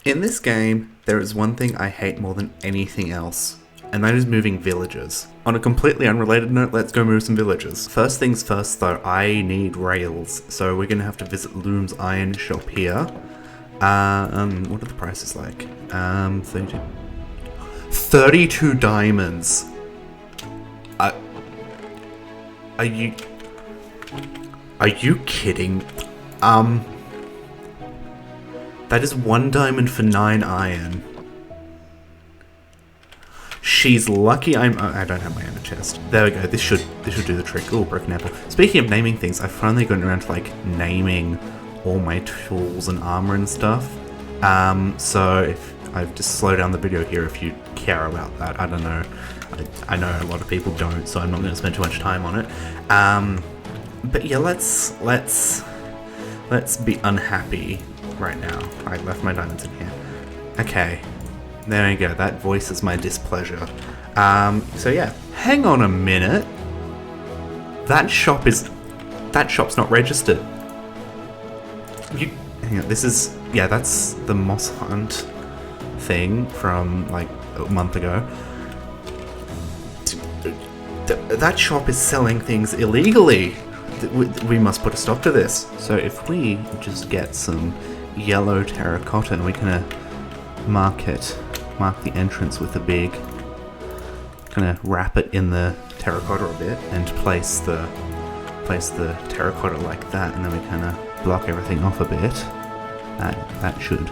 In this game, there is one thing I hate more than anything else, and that is moving villagers. On a completely unrelated note, let's go move some villagers. First things first though, I need rails, so we're gonna have to visit Loom's iron shop here. What are the prices like? 32 diamonds. Are you... Are you kidding? That is 1 diamond for 9 iron. She's lucky I don't have my ender chest. There we go, this should do the trick. Oh, broken apple. Speaking of naming things, I've finally gotten around to like naming all my tools and armor and stuff. So if I've just slowed down the video here if you care about that. I don't know. I know a lot of people don't, so I'm not going to spend too much time on it. But yeah, let's be unhappy right now. I left my diamonds in here. Okay, there we go. That voices my displeasure. So yeah, hang on a minute. That shop's not registered. Hang on. This is that's the moss hunt thing from like a month ago. That shop is selling things illegally. We must put a stop to this. So if we just get some yellow terracotta and we can mark the entrance with a big, kind of wrap it in the terracotta a bit and place the terracotta like that, and then we kind of block everything off a bit. That should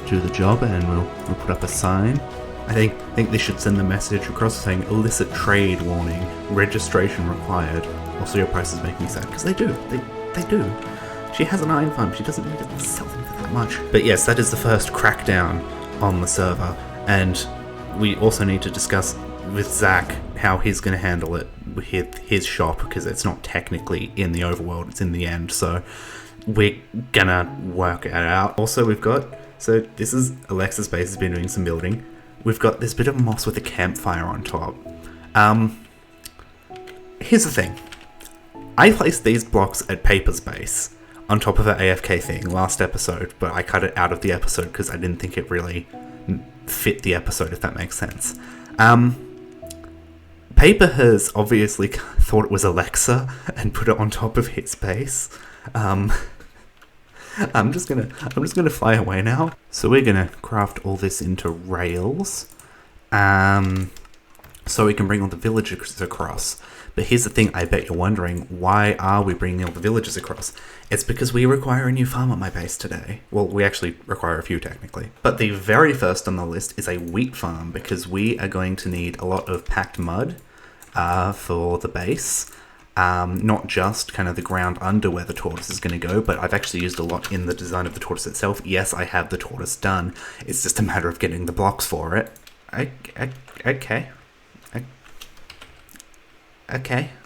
do the job, and we'll put up a sign. I think this should send the message across saying illicit trade warning, registration required. Also, your price is making me sad, because they do. They do. She has an iron farm. She doesn't need to sell them for that much. But yes, that is the first crackdown on the server, and we also need to discuss with Zach how he's going to handle it with his shop, because it's not technically in the overworld, it's in the end, so we're gonna work it out. Also, so this is Alexa's base has been doing some building. We've got this bit of moss with a campfire on top. Here's the thing. I placed these blocks at Paper's base on top of an AFK thing last episode, but I cut it out of the episode because I didn't think it really fit the episode, if that makes sense. Paper has obviously thought it was Alexa and put it on top of his base. I'm just gonna fly away now. So we're gonna craft all this into rails, so we can bring all the villagers across. But here's the thing, I bet you're wondering, why are we bringing all the villagers across? It's because we require a new farm at my base today. Well, we actually require a few technically. But the very first on the list is a wheat farm, because we are going to need a lot of packed mud for the base. Not just kind of the ground under where the tortoise is going to go, but I've actually used a lot in the design of the tortoise itself. Yes, I have the tortoise done. It's just a matter of getting the blocks for it.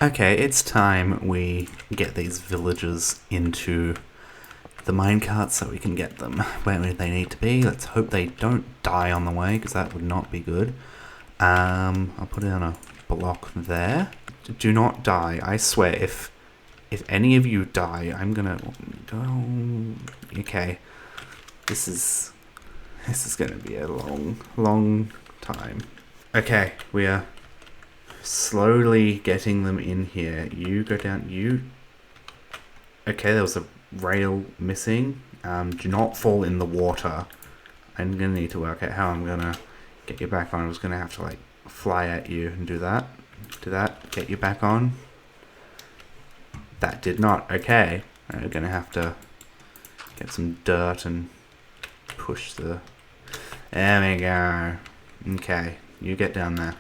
Okay, it's time we get these villagers into the minecart so we can get them where they need to be. Let's hope they don't die on the way, because that would not be good. I'll put it on a block there. Do not die. I swear, if any of you die, I'm gonna... Okay. This is gonna be a long time. Okay, we are slowly getting them in here. You go down, Okay, there was a rail missing. Do not fall in the water. I'm gonna need to work out how I'm gonna get you back on. I was gonna have to, like, fly at you and do that. Do that. Get you back on. That did not. Okay. We're gonna have to get some dirt and push the... There we go. Okay. You get down there.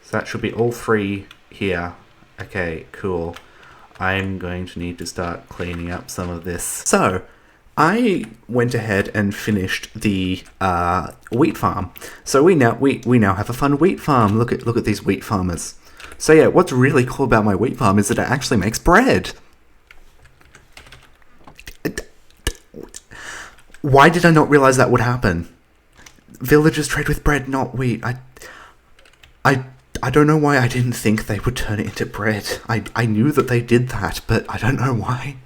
So that should be all three here. Okay, cool. I'm going to need to start cleaning up some of this. So, I went ahead and finished the wheat farm. So we now have a fun wheat farm. Look at these wheat farmers. So yeah, what's really cool about my wheat farm is that it actually makes bread. Why did I not realize that would happen? Villagers trade with bread, not wheat. I don't know why I didn't think they would turn it into bread. I knew that they did that, but I don't know why.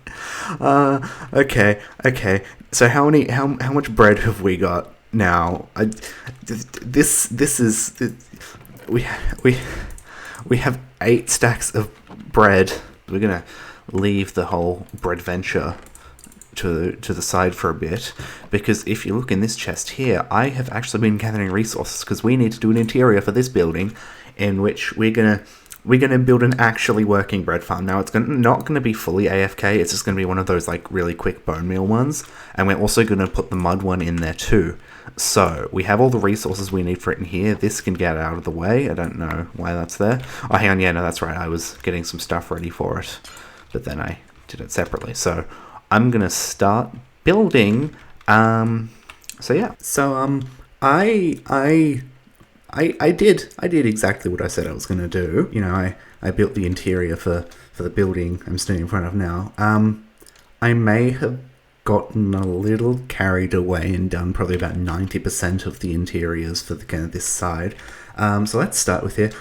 Okay. So how much bread have we got now? This is we have 8 stacks of bread. We're gonna leave the whole bread venture to the side for a bit, because if you look in this chest here, I have actually been gathering resources because we need to do an interior for this building, in which we're gonna build an actually working bread farm. Now it's not gonna be fully AFK. It's just gonna be one of those like really quick bone meal ones, and we're also gonna put the mud one in there too. So we have all the resources we need for it in here. This can get out of the way. I don't know why that's there. Oh, hang on. Yeah, no, that's right. I was getting some stuff ready for it, but then I did it separately. So I'm gonna start building. So yeah. So I did exactly what I said I was gonna do. You know, I built the interior for the building I'm standing in front of now. I may have gotten a little carried away and done probably about 90% of the interiors for the kind of this side. So let's start with here.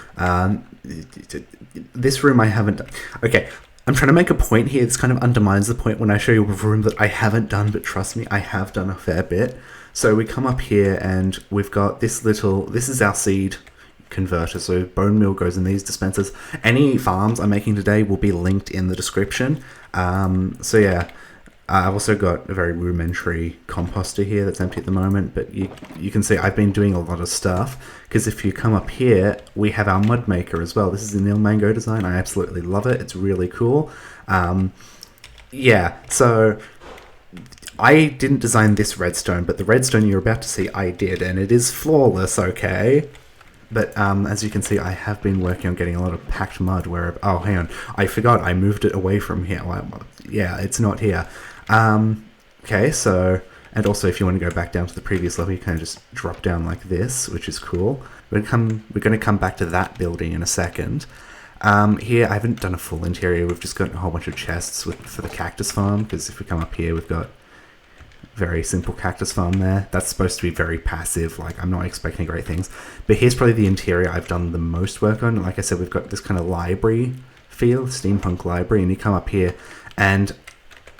This room I haven't done. Okay. I'm trying to make a point here. This kind of undermines the point when I show you a room that I haven't done, but trust me, I have done a fair bit. So we come up here and we've got this is our seed converter. So bone meal goes in these dispensers. Any farms I'm making today will be linked in the description. So yeah, I've also got a very rudimentary composter here that's empty at the moment, but you can see I've been doing a lot of stuff, because if you come up here, we have our mud maker as well. This is a Neil Mango design. I absolutely love it. It's really cool. Yeah, so I didn't design this redstone, but the redstone you're about to see I did, and it is flawless, okay? But as you can see, I have been working on getting a lot of packed mud where... Oh, hang on. I forgot. I moved it away from here. Well, yeah, it's not here. Okay, so... And also, if you want to go back down to the previous level, you kind of just drop down like this, which is cool. We're going to come back to that building in a second. Here, I haven't done a full interior. We've just got a whole bunch of chests for the cactus farm, because if we come up here, we've got very simple cactus farm there. That's supposed to be very passive. Like, I'm not expecting great things. But here's probably the interior I've done the most work on. Like I said, we've got this kind of library feel, steampunk library, and you come up here, and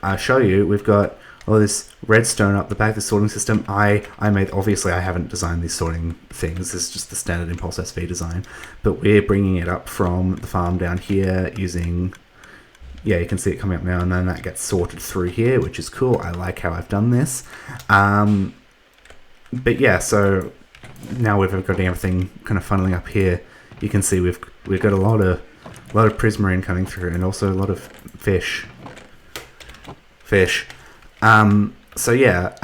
I'll show you, we've got all this redstone up the back, the sorting system. I made, obviously I haven't designed these sorting things, this is just the standard Impulse SV design, but we're bringing it up from the farm down here using, yeah, you can see it coming up now, and then that gets sorted through here, which is cool. I like how I've done this. But yeah, so now we've got everything kind of funneling up here. You can see we've got a lot of prismarine coming through, and also a lot of fish. So yeah,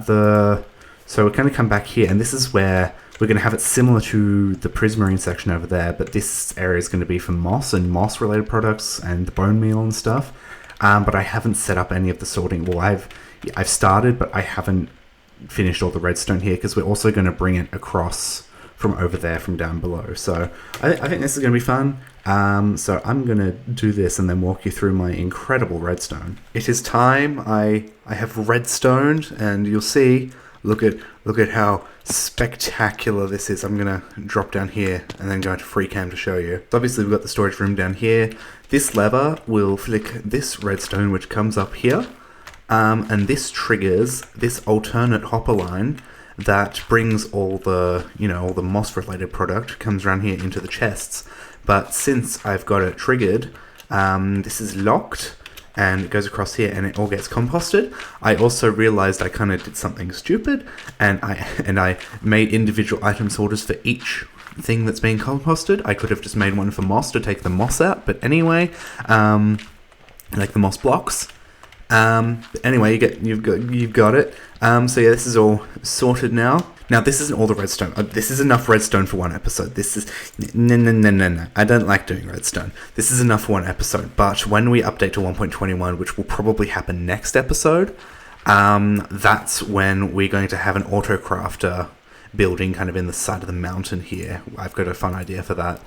so we're going to come back here, and this is where we're going to have it similar to the prismarine section over there, but this area is going to be for moss and moss related products and the bone meal and stuff. But I haven't set up any of the sorting. Well, I've started, but I haven't finished all the redstone here, because we're also going to bring it across from over there, from down below. So I think this is going to be fun. So I'm going to do this and then walk you through my incredible redstone. It is time. I have redstoned, and you'll see, look at how spectacular this is. I'm going to drop down here and then go into free cam to show you. So obviously we've got the storage room down here. This lever will flick this redstone, which comes up here, and this triggers this alternate hopper line that brings all the moss related product, comes around here into the chests. But since I've got it triggered, this is locked, and it goes across here, and it all gets composted. I also realized I kind of did something stupid, and I made individual item sorters for each thing that's being composted. I could have just made one for moss to take the moss out, but anyway, like the moss blocks. But anyway, you've got it. So yeah, this is all sorted now. Now, this isn't all the redstone. This is enough redstone for one episode. This is... No. I don't like doing redstone. This is enough for one episode. But when we update to 1.21, which will probably happen next episode, that's when we're going to have an autocrafter building kind of in the side of the mountain here. I've got a fun idea for that.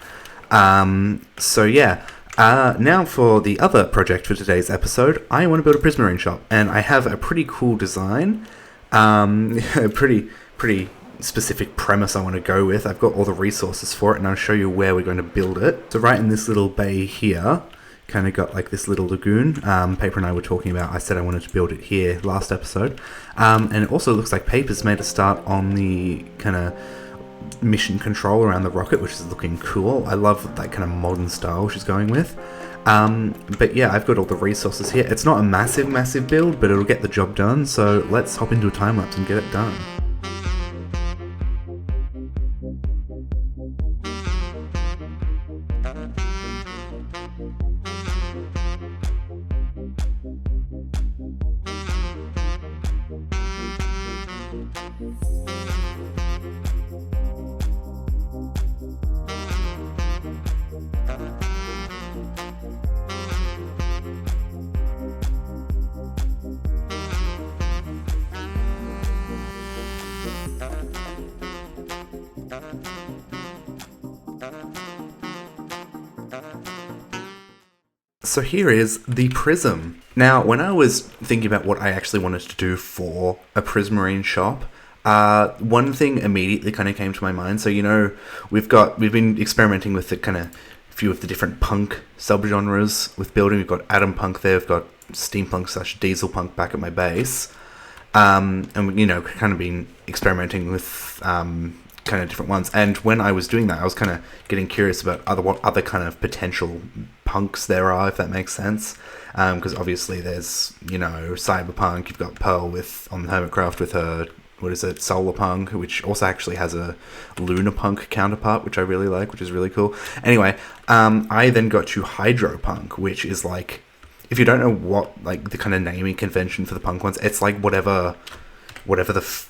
So yeah. Now for the other project for today's episode, I want to build a prismarine shop, and I have a pretty cool design. Pretty specific premise I want to go with. I've got all the resources for it, and I'll show you where we're going to build it. So right in this little bay here, kind of got like this little lagoon. Paper and I were talking about, I said I wanted to build it here last episode. And it also looks like Paper's made a start on the kind of mission control around the rocket, which is looking cool. I love that kind of modern style she's going with. But yeah, I've got all the resources here. It's not a massive build, but it'll get the job done. So let's hop into a time lapse and get it done. So here is the Prism. Now, when I was thinking about what I actually wanted to do for a Prismarine shop, one thing immediately kind of came to my mind. So, you know, we've been experimenting with the kind of few of the different punk subgenres with building. We've got atom punk there, we've got steampunk / diesel punk back at my base. And, you know, kind of been experimenting with kind of different ones. And when I was doing that, I was kind of getting curious about what other kind of potential punks there are, if that makes sense. Because obviously there's, you know, cyberpunk. You've got Pearl on Hermitcraft with her, what is it, solar punk, which also actually has a lunar punk counterpart, which I really like, which is really cool. Anyway, I then got to hydropunk, which is like, if you don't know what like the kind of naming convention for the punk ones, it's like whatever the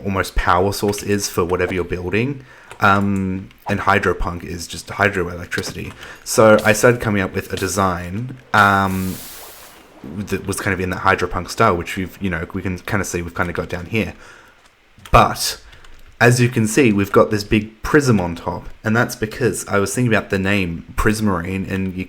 almost power source is for whatever you're building. And hydropunk is just hydroelectricity. So I started coming up with a design that was kind of in that hydropunk style, which we can kind of see we've kind of got down here. But as you can see, we've got this big prism on top, and that's because I was thinking about the name Prismarine, and you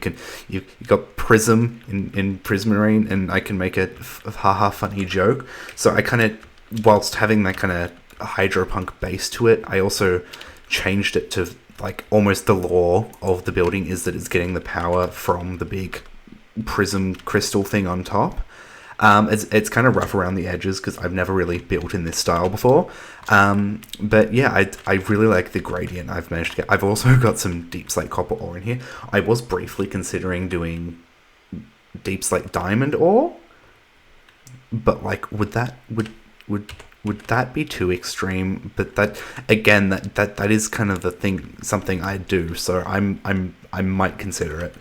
got prism in Prismarine, and I can make a haha funny joke. So I kind of, whilst having that kind of hydropunk base to it, I also changed it to like almost the lore of the building is that it's getting the power from the big prism crystal thing on top. It's kind of rough around the edges because I've never really built in this style before. But yeah, I really like the gradient I've managed to get. I've also got some deep slate copper ore in here. I was briefly considering doing deep slate diamond ore, but like would that be too extreme? But that again, that is kind of the thing, something I do. So I might consider it.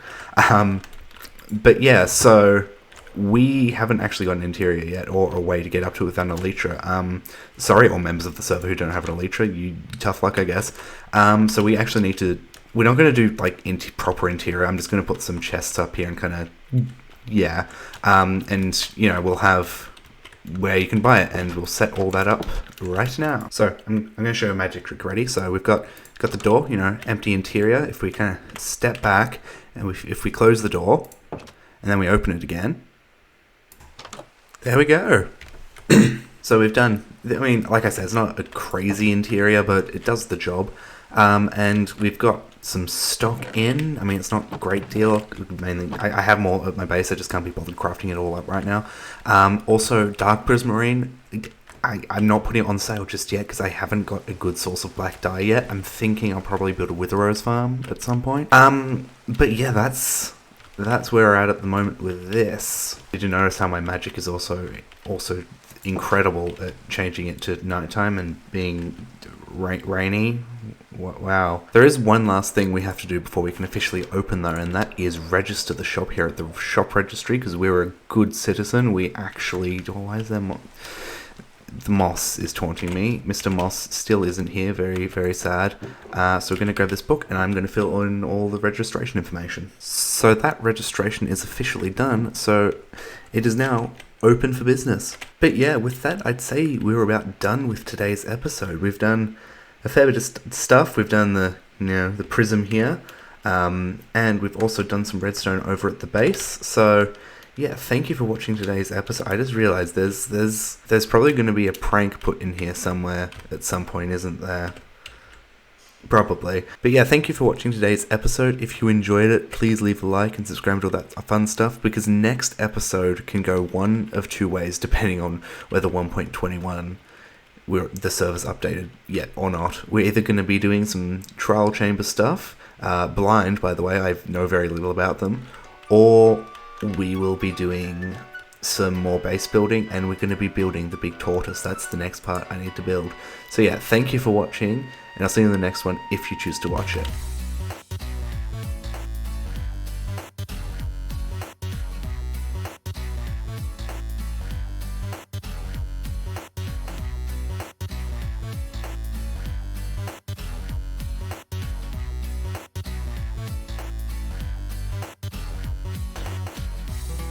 But yeah, so we haven't actually got an interior yet, or a way to get up to it without an elytra. Sorry, all members of the server who don't have an elytra, you tough luck, I guess. So we actually need to. We're not going to do like proper interior. I'm just going to put some chests up here and kind of, yeah. And you know, we'll have where you can buy it, and we'll set all that up right now. So I'm going to show a magic trick ready. So we've got the door, you know, empty interior. If we kind of step back and if we close the door and then we open it again, there we go. So we've done, I mean, like I said, it's not a crazy interior, but it does the job. And we've got some stock in. I mean, it's not a great deal. Mainly, I have more at my base. I just can't be bothered crafting it all up right now. Also, Dark Prismarine, I'm not putting it on sale just yet because I haven't got a good source of black dye yet. I'm thinking I'll probably build a Wither Rose farm at some point. But yeah, that's where we're at the moment with this. Did you notice how my magic is also incredible at changing it to nighttime and being rainy? Wow. There is one last thing we have to do before we can officially open though, and that is register the shop here at the shop registry, because we're a good citizen. We actually... Oh, why is there... The Moss is taunting me. Mr. Moss still isn't here. Very, very sad. So we're going to grab this book, and I'm going to fill in all the registration information. So that registration is officially done. So it is now open for business. But yeah, with that, I'd say we're about done with today's episode. We've done a fair bit of stuff. We've done the prism here, and we've also done some redstone over at the base. So yeah, thank you for watching today's episode. I just realized there's probably going to be a prank put in here somewhere at some point, isn't there? Probably. But yeah, thank you for watching today's episode. If you enjoyed it, please leave a like and subscribe to all that fun stuff, because next episode can go one of two ways depending on whether 1.21 the server's updated yet or not. We're either going to be doing some trial chamber stuff, blind by the way, I know very little about them, or we will be doing some more base building, and we're going to be building the big tortoise. That's the next part I need to build. So yeah, thank you for watching, and I'll see you in the next one if you choose to watch it.